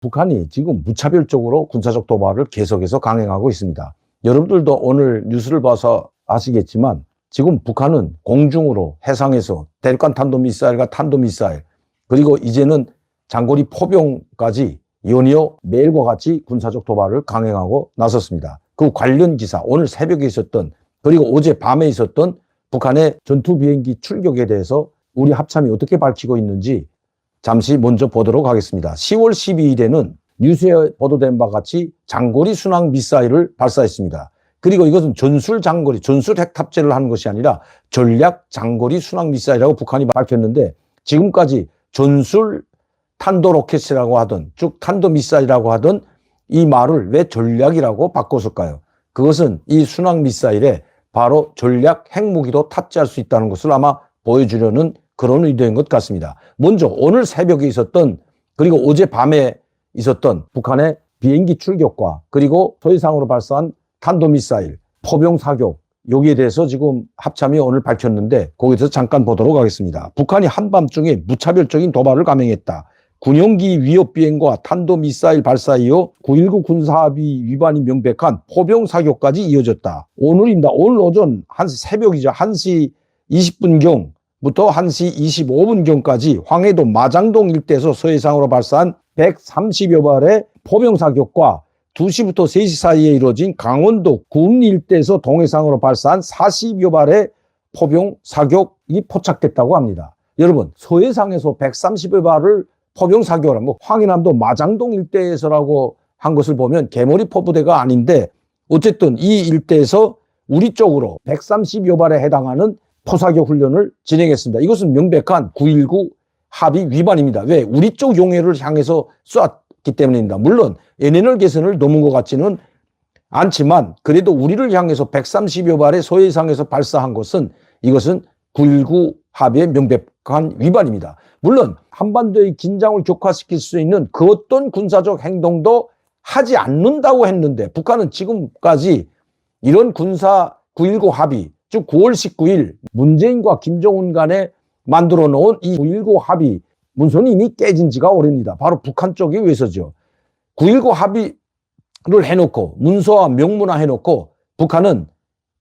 북한이 지금 무차별적으로 군사적 도발을 계속해서 강행하고 있습니다. 여러분들도 오늘 뉴스를 봐서 아시겠지만 지금 북한은 공중으로 해상에서 대륙간 탄도미사일과 탄도미사일 그리고 이제는 장거리 포병까지 연이어 매일과 같이 군사적 도발을 강행하고 나섰습니다. 그 관련 기사 오늘 새벽에 있었던 그리고 어제 밤에 있었던 북한의 전투 비행기 출격에 대해서 우리 합참이 어떻게 밝히고 있는지 잠시 먼저 보도록 하겠습니다. 10월 12일에는 뉴스에 보도된 바와 같이 장거리 순항 미사일을 발사했습니다. 그리고 이것은 전술 장거리, 전술 핵 탑재를 하는 것이 아니라 전략 장거리 순항 미사일이라고 북한이 밝혔는데 지금까지 전술 탄도 로켓이라고 하던 즉 탄도 미사일이라고 하던 이 말을 왜 전략이라고 바꿨을까요? 그것은 이 순항 미사일에 바로 전략 핵무기도 탑재할 수 있다는 것을 아마 보여주려는 그런 의도인 것 같습니다. 먼저 오늘 새벽에 있었던 그리고 어제 밤에 있었던 북한의 비행기 출격과 그리고 소해상으로 발사한 탄도미사일, 포병 사격 여기에 대해서 지금 합참이 오늘 밝혔는데 거기서 잠깐 보도록 하겠습니다. 북한이 한밤중에 무차별적인 도발을 감행했다. 군용기 위협 비행과 탄도미사일 발사 이후 9.19 군사합의 위반이 명백한 포병 사격까지 이어졌다. 오늘입니다. 오늘 오전 새벽이죠. 1시 20분경 부터 1시 25분경까지 황해도 마장동 일대에서 서해상으로 발사한 130여 발의 포병 사격과 2시부터 3시 사이에 이루어진 강원도 구읍리 일대에서 동해상으로 발사한 40여 발의 포병 사격이 포착됐다고 합니다. 여러분, 서해상에서 130여 발을 포병 사격을 한 거 황해남도 마장동 일대에서라고 한 것을 보면 개머리 포부대가 아닌데 어쨌든 이 일대에서 우리 쪽으로 130여 발에 해당하는 포사격 훈련을 진행했습니다. 이것은 명백한 9.19 합의 위반입니다. 왜? 우리 쪽 용해를 향해서 쐈기 때문입니다. 물론 NNL 개선을 넘은 것 같지는 않지만 그래도 우리를 향해서 130여 발의 서해상에서 발사한 것은 이것은 9.19 합의의 명백한 위반입니다. 물론 한반도의 긴장을 격화시킬 수 있는 그 어떤 군사적 행동도 하지 않는다고 했는데 북한은 지금까지 이런 군사 9.19 합의 즉 9월 19일 문재인과 김정은 간에 만들어 놓은 이 9.19 합의 문서는 이미 깨진 지가 오래입니다. 바로 북한 쪽에 의해서죠. 9.19 합의를 해놓고 문서와 명문화 해놓고 북한은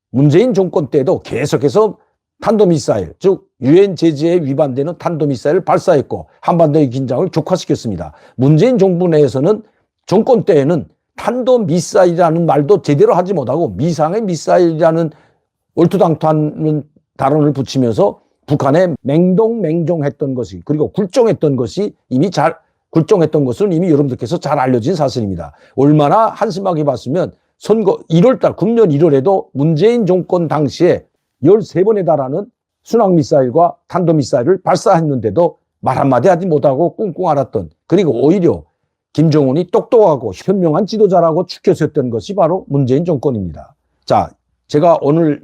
문재인 정권 때도 계속해서 탄도미사일 즉 유엔 제재에 위반되는 탄도미사일을 발사했고 한반도의 긴장을 격화시켰습니다. 문재인 정부 내에서는 정권 때에는 탄도미사일이라는 말도 제대로 하지 못하고 미상의 미사일이라는 얼토당토하는 단어를 붙이면서 북한에 맹동맹종했던 것이 그리고 굴종했던 것이 굴종했던 것은 이미 여러분들께서 잘 알려진 사실입니다. 얼마나 한심하게 봤으면 선거 1월달 금년 1월에도 문재인 정권 당시에 13번에 달하는 순항미사일과 탄도미사일을 발사했는데도 말 한마디 하지 못하고 꿍꿍 앓았던 그리고 오히려 김정은이 똑똑하고 현명한 지도자라고 추켜세웠던 것이 바로 문재인 정권입니다. 자, 제가 오늘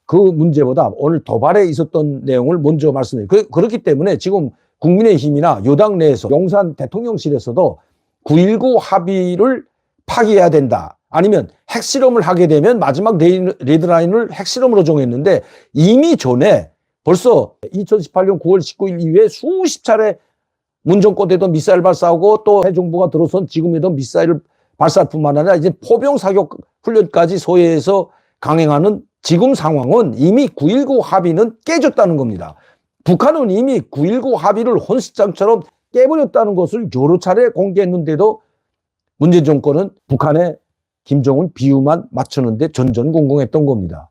그 문제보다 오늘 도발에 있었던 내용을 먼저 말씀드려요. 그렇기 때문에 지금 국민의힘이나 여당 내에서 용산 대통령실에서도 9.19 합의를 파기해야 된다. 아니면 핵실험을 하게 되면 마지막 레드라인을 핵실험으로 정했는데 이미 전에 벌써 2018년 9월 19일 이후에 수십 차례 문정권 때도 미사일 발사하고 또 새 정부가 들어선 지금에도 미사일을 발사할 뿐만 아니라 이제 포병 사격 훈련까지 서해에서 강행하는 지금 상황은 이미 9.19 합의는 깨졌다는 겁니다. 북한은 이미 9.19 합의를 혼시장처럼 깨버렸다는 것을 여러 차례 공개했는데도 문재인 정권은 북한의 김정은 비유만 맞추는데 전전공공했던 겁니다.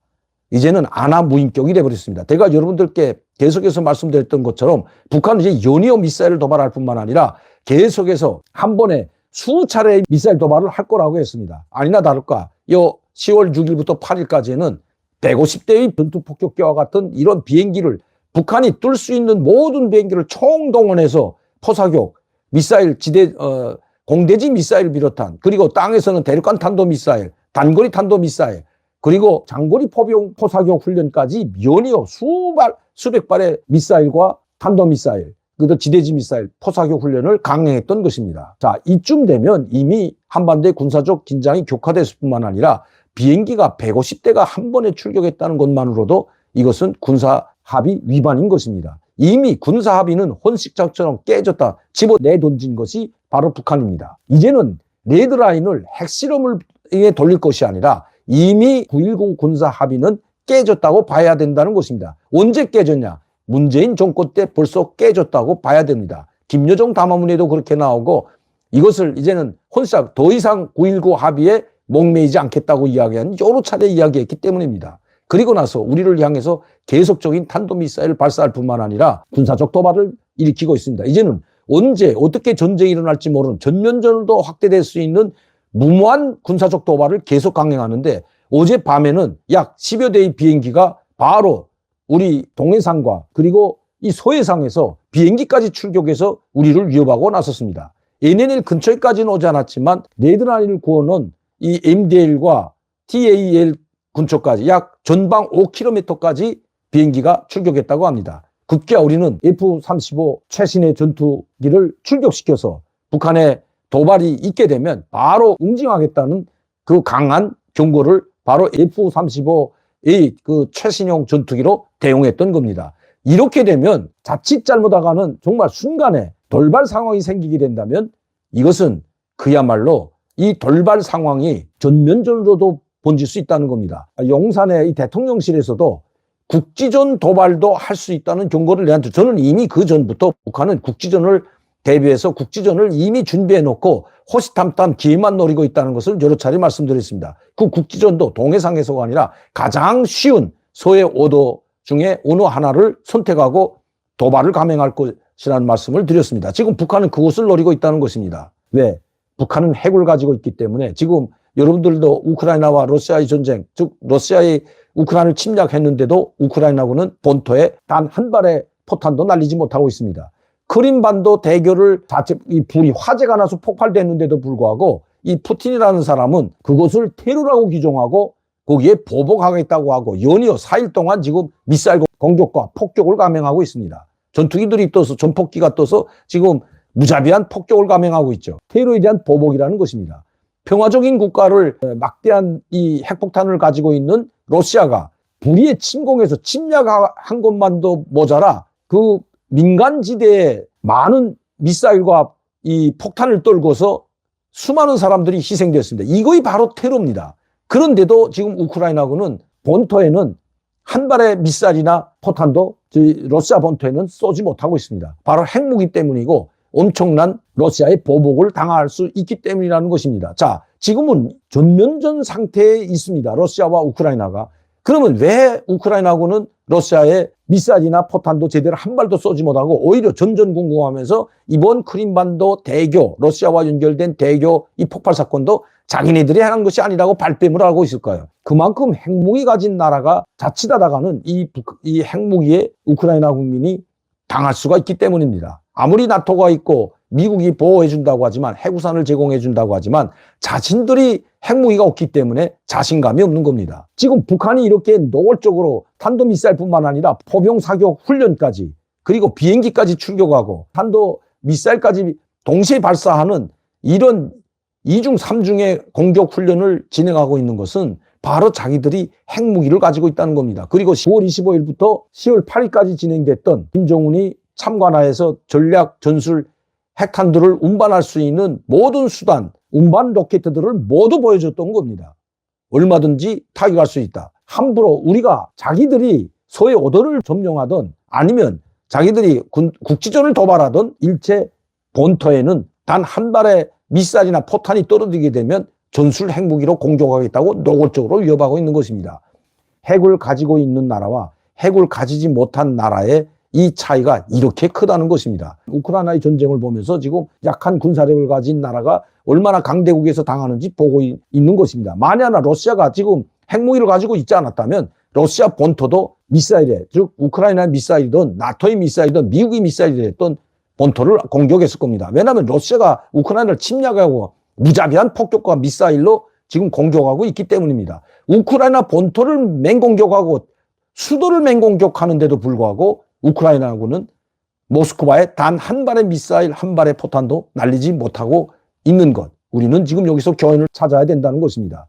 이제는 안하무인격이 돼버렸습니다. 제가 여러분들께 계속해서 말씀드렸던 것처럼 북한은 이제 연이어 미사일을 도발할 뿐만 아니라 계속해서 한 번에 수차례의 미사일 도발을 할 거라고 했습니다. 아니나 다를까 10월 6일부터 8일까지는 150대의 전투폭격기와 같은 이런 비행기를 북한이 뚫을 수 있는 모든 비행기를 총동원해서 포사격, 미사일, 공대지 미사일을 비롯한 그리고 땅에서는 대륙간 탄도미사일, 단거리 탄도미사일 그리고 장거리 포병 포사격 훈련까지 연이어 수백 발의 미사일과 탄도미사일 그리고 지대지 미사일 포사격 훈련을 강행했던 것입니다. 자, 이쯤 되면 이미 한반도의 군사적 긴장이 격화됐을 뿐만 아니라 비행기가 150대가 한 번에 출격했다는 것만으로도 이것은 군사 합의 위반인 것입니다. 이미 군사 합의는 혼식장처럼 깨졌다, 집어내던진 것이 바로 북한입니다. 이제는 레드라인을 핵실험에 돌릴 것이 아니라 이미 9.19 군사 합의는 깨졌다고 봐야 된다는 것입니다. 언제 깨졌냐? 문재인 정권 때 벌써 깨졌다고 봐야 됩니다. 김여정 담화문에도 그렇게 나오고 이것을 이제는 혼자 더 이상 9.19 합의에 목매이지 않겠다고 이야기한 여러 차례 이야기했기 때문입니다. 그리고 나서 우리를 향해서 계속적인 탄도미사일을 발사할 뿐만 아니라 군사적 도발을 일으키고 있습니다. 이제는 언제 어떻게 전쟁이 일어날지 모르는 전면전도 확대될 수 있는 무모한 군사적 도발을 계속 강행하는데 어젯밤에는 약 10여 대의 비행기가 바로 우리 동해상과 그리고 이 소해상에서 비행기까지 출격해서 우리를 위협하고 나섰습니다. NNL 근처에까지는 오지 않았지만 레드라인을 그어놓은 이 MDL과 TAL 근처까지 약 전방 5km까지 비행기가 출격했다고 합니다. 급기야 우리는 F-35 최신의 전투기를 출격시켜서 북한의 도발이 있게 되면 바로 응징하겠다는 그 강한 경고를 바로 F-35의 그 최신형 전투기로 대용했던 겁니다. 이렇게 되면 자칫 잘못하가는 정말 순간에 돌발 상황이 생기게 된다면 이것은 그야말로 이 돌발 상황이 전면전으로도 번질 수 있다는 겁니다. 용산의 이 대통령실에서도 국지전 도발도 할 수 있다는 경고를 내한테 저는 이미 그 전부터 북한은 국지전을 대비해서 국지전을 이미 준비해 놓고 호시탐탐 기회만 노리고 있다는 것을 여러 차례 말씀드렸습니다. 그 국지전도 동해상에서가 아니라 가장 쉬운 서해 5도 중에 어느 하나를 선택하고 도발을 감행할 것이라는 말씀을 드렸습니다. 지금 북한은 그것을 노리고 있다는 것입니다. 왜? 북한은 핵을 가지고 있기 때문에 지금 여러분들도 우크라이나와 러시아의 전쟁, 즉 러시아의 우크라이나를 침략했는데도 우크라이나군은 본토에 단 한 발의 포탄도 날리지 못하고 있습니다. 크림반도 대교를 이 불이 화재가 나서 폭발됐는데도 불구하고 이 푸틴이라는 사람은 그것을 테러라고 규정하고 거기에 보복하겠다고 하고 연이어 4일 동안 지금 미사일 공격과 폭격을 감행하고 있습니다. 전투기들이 떠서 전폭기가 떠서 지금 무자비한 폭격을 감행하고 있죠. 테러에 대한 보복이라는 것입니다. 평화적인 국가를 막대한 이 핵폭탄을 가지고 있는 러시아가 불의에 침공해서 침략한 것만도 모자라 그 민간지대에 많은 미사일과 이 폭탄을 떨고서 수많은 사람들이 희생되었습니다. 이거이 바로 테러입니다. 그런데도 지금 우크라이나군은 본토에는 한 발의 미사일이나 포탄도 러시아 본토에는 쏘지 못하고 있습니다. 바로 핵무기 때문이고 엄청난 러시아의 보복을 당할 수 있기 때문이라는 것입니다. 자, 지금은 전면전 상태에 있습니다. 러시아와 우크라이나가. 그러면 왜 우크라이나군은 러시아의 미사일이나 포탄도 제대로 한 발도 쏘지 못하고 오히려 전전긍긍하면서 이번 크림반도 대교, 러시아와 연결된 대교 이 폭발 사건도 자기네들이 하는 것이 아니라고 발뺌을 하고 있을까요? 그만큼 핵무기 가진 나라가 자칫하다가는 이 핵무기에 우크라이나 국민이 당할 수가 있기 때문입니다. 아무리 나토가 있고 미국이 보호해준다고 하지만 핵우산을 제공해준다고 하지만 자신들이 핵무기가 없기 때문에 자신감이 없는 겁니다. 지금 북한이 이렇게 노골적으로 탄도미사일뿐만 아니라 포병 사격 훈련까지 그리고 비행기까지 출격하고 탄도미사일까지 동시에 발사하는 이런 2중 3중의 공격 훈련을 진행하고 있는 것은 바로 자기들이 핵무기를 가지고 있다는 겁니다. 그리고 10월 25일부터 10월 8일까지 진행됐던 김정은이 참관하에서 전략 전술 핵탄두를 운반할 수 있는 모든 수단, 운반 로켓들을 모두 보여줬던 겁니다. 얼마든지 타격할 수 있다. 함부로 우리가 자기들이 서해 5도를 점령하던 아니면 자기들이 국지전을 도발하던 일체 본토에는 단 한 발의 미사일이나 포탄이 떨어지게 되면 전술 핵무기로 공격하겠다고 노골적으로 위협하고 있는 것입니다. 핵을 가지고 있는 나라와 핵을 가지지 못한 나라의 이 차이가 이렇게 크다는 것입니다. 우크라이나의 전쟁을 보면서 지금 약한 군사력을 가진 나라가 얼마나 강대국에서 당하는지 보고 있는 것입니다. 만약 러시아가 지금 핵무기를 가지고 있지 않았다면 러시아 본토도 미사일에, 즉 우크라이나의 미사일이든 나토의 미사일이든 미국의 미사일이든 본토를 공격했을 겁니다. 왜냐하면 러시아가 우크라이나를 침략하고 무자비한 폭격과 미사일로 지금 공격하고 있기 때문입니다. 우크라이나 본토를 맹공격하고 수도를 맹공격하는데도 불구하고 우크라이나군은 모스크바에 단 한 발의 미사일, 한 발의 포탄도 날리지 못하고 있는 것. 우리는 지금 여기서 교훈을 찾아야 된다는 것입니다.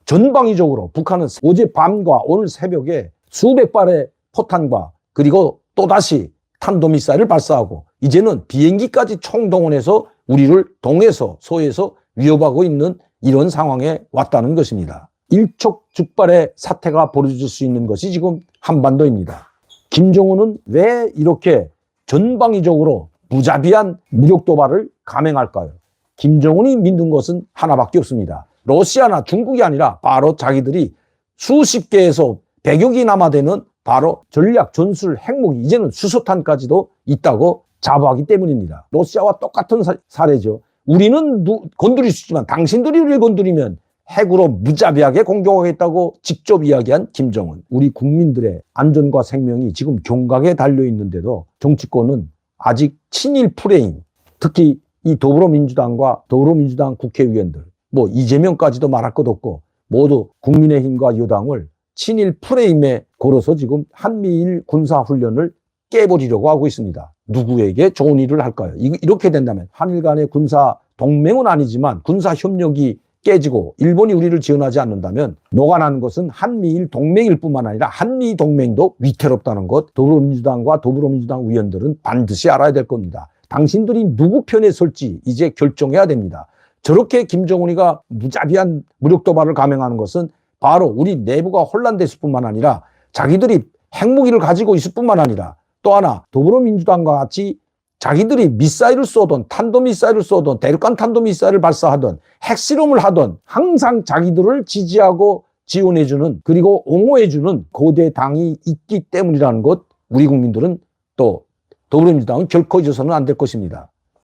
전방위적으로 북한은 어젯밤과 오늘 새벽에 수백 발의 포탄과 그리고 또다시 탄도미사일을 발사하고 이제는 비행기까지 총동원해서 우리를 동에서 서에서 위협하고 있는 이런 상황에 왔다는 것입니다. 일촉즉발의 사태가 벌어질 수 있는 것이 지금 한반도입니다. 김정은은 왜 이렇게 전방위적으로 무자비한 무력 도발을 감행할까요? 김정은이 믿는 것은 하나밖에 없습니다. 러시아나 중국이 아니라 바로 자기들이 수십 개에서 100여 개 남아되는 바로 전략, 전술, 핵무기, 이제는 수소탄까지도 있다고 자부하기 때문입니다. 러시아와 똑같은 사례죠. 우리는 건드릴 수 있지만 당신들이 우리를 건드리면 핵으로 무자비하게 공격하겠다고 직접 이야기한 김정은. 우리 국민들의 안전과 생명이 지금 경각에 달려있는데도 정치권은 아직 친일 프레임, 특히 이 더불어민주당과 더불어민주당 국회의원들, 뭐 이재명까지도 말할 것 없고 모두 국민의힘과 여당을 친일 프레임에 걸어서 지금 한미일 군사훈련을 깨버리려고 하고 있습니다. 누구에게 좋은 일을 할까요? 이렇게 된다면 한일 간의 군사 동맹은 아니지만 군사 협력이 깨지고 일본이 우리를 지원하지 않는다면 녹아나는 것은 한미일 동맹일 뿐만 아니라 한미 동맹도 위태롭다는 것, 더불어민주당과 더불어민주당 의원들은 반드시 알아야 될 겁니다. 당신들이 누구 편에 설지 이제 결정해야 됩니다. 저렇게 김정은이가 무자비한 무력 도발을 감행하는 것은 바로 우리 내부가 혼란됐을 뿐만 아니라 자기들이 핵무기를 가지고 있을 뿐만 아니라 또 하나 더불어민주당과 같이 자기들이 미사일을 쏘던 탄도미사일을 쏘던 대륙간 탄도미사일을 발사하던 핵실험을 하던 항상 자기들을 지지하고 지원해주는 그리고 옹호해주는 거대 당이 있기 때문이라는 것 우리 국민들은 또 더불어민주당은 결코 잊어서는 안 될 것입니다.